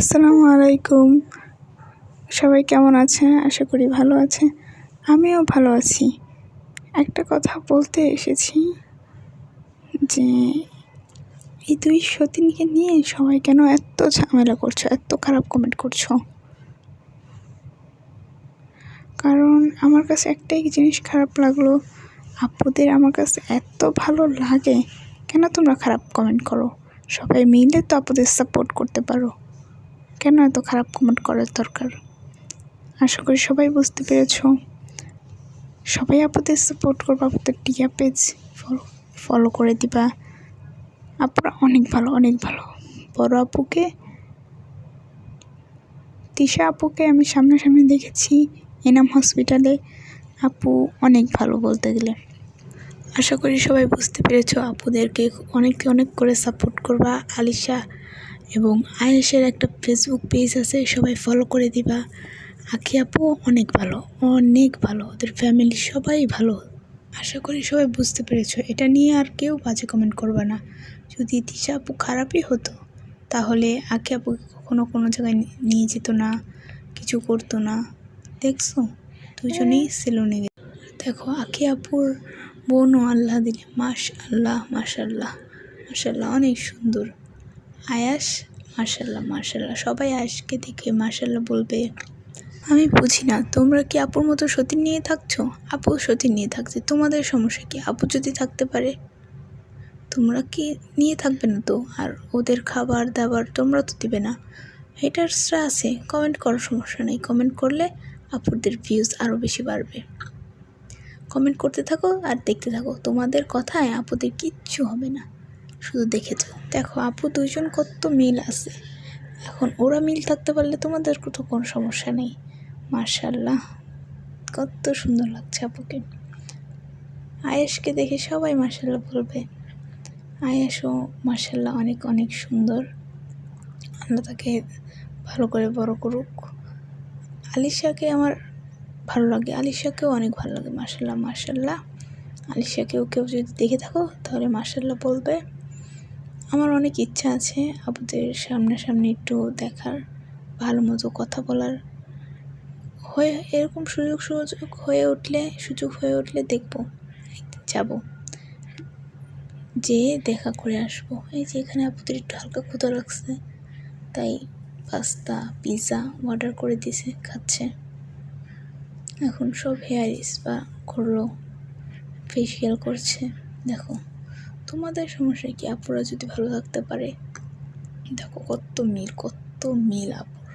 আসসালামু আলাইকুম। সবাই কেমন আছে? আশা করি ভালো আছে। আমিও ভালো আছি। একটা কথা বলতে এসেছি যে এই ২ সতিনকে নিয়ে সবাই কেন এত ঝামেলা করছো, এত খারাপ কমেন্ট করছো? কারণ আমার কাছে একটাই জিনিস খারাপ লাগলো, আপুদের আমার কাছে এত ভালো লাগে, কেন তোমরা খারাপ কমেন্ট করো? সবাই মিলে তো আপুদের সাপোর্ট করতে পারো। কেন এত খারাপ কমেন্ট করার দরকার? আশা করি সবাই বুঝতে পেরেছো। সবাই আপুদের সাপোর্ট করবা, আপুদের টিয়া পেজ ফলো করে দিবা। আপুরা অনেক ভালো, অনেক ভালো। বড় আপুকে, তিশা আপুকে আমি সামনাসামনি দেখেছি এনাম হসপিটালে। আপু অনেক ভালো বলতে গেলে। আশা করি সবাই বুঝতে পেরেছো। আপুদেরকে অনেক করে সাপোর্ট করবা। আলিশা এবং আয়েশের একটা ফেসবুক পেজ আছে, সবাই ফলো করে দিবা। আখি আপু অনেক ভালো, অনেক ভালো। ওদের ফ্যামিলি সবাই ভালো। আশা করি সবাই বুঝতে পেরেছো। এটা নিয়ে আর কেউ বাজে কমেন্ট করবা না। যদি তিশা আপু খারাপই হতো তাহলে আখি আপু কখনো কোনো জায়গায় নিয়ে যেত না, কিছু করতো না। দেখছো, দুজনেই সেলুনে গেছে। দেখো আখি আপুর বোনও আল্লাহ দিলে মাশাআল্লাহ মাশাআল্লাহ মাশাআল্লাহ অনেক সুন্দর। আয়াস মাশাআল্লাহ সবাই আয়াসকে দেখে মাশাআল্লাহ বলবে। আমি বুঝি না, তোমরা কি আপুর মতো সতীন নিয়ে থাকছো? আপু সতীন নিয়ে থাকছে, তোমাদের সমস্যা কি? আপু যদি থাকতে পারে, তোমরা কি নিয়ে থাকবে না তো? আর ওদের খাবার দাবার তোমরা তো দিবে না। হেটার্সরা আছে, কমেন্ট করার সমস্যা নেই। কমেন্ট করলে আপুদের ভিউজ আরও বেশি বাড়বে। কমেন্ট করতে থাকো আর দেখতে থাকো, তোমাদের কথায় আপুদের কিচ্ছু হবে না। শুধু দেখে যাও। দেখো আপু দুইজন কত মিল আছে। এখন ওরা মিল থাকতে পারলে তোমাদের তো কোনো সমস্যা নেই। মাশাআল্লাহ কত সুন্দর লাগছে আপুকে। আয়েশকে দেখে সবাই মাশাআল্লাহ বলবে। আয়েশও মাশাআল্লাহ অনেক সুন্দর। আল্লাহ তাকে ভালো করে বড় করুক। আলিশাকে আমার ভালো লাগে, আলিশাকেও অনেক ভালো লাগে। মাশাআল্লাহ আলিশাকেও কেউ যদি দেখে থাকো তাহলে মাশাআল্লাহ বলবে। আমার অনেক ইচ্ছা আছে আপুদের সামনাসামনি একটু দেখার, ভালো মতো কথা বলার। এরকম সুযোগ হয়ে উঠলে দেখবো, একদিন যাবো, যে দেখা করে আসবো। এই যে এখানে আপুদের একটু হালকা ক্ষুধা লাগছে, তাই পাস্তা পিৎজা অর্ডার করে দিয়েছে, খাচ্ছে। এখন সব হেয়ার স্পা করলো, ফেসিয়াল করছে। দেখো তোমাদের সমস্যা কি? আপুরা যদি ভালো থাকতে পারে। দেখো কত মিল আপুর।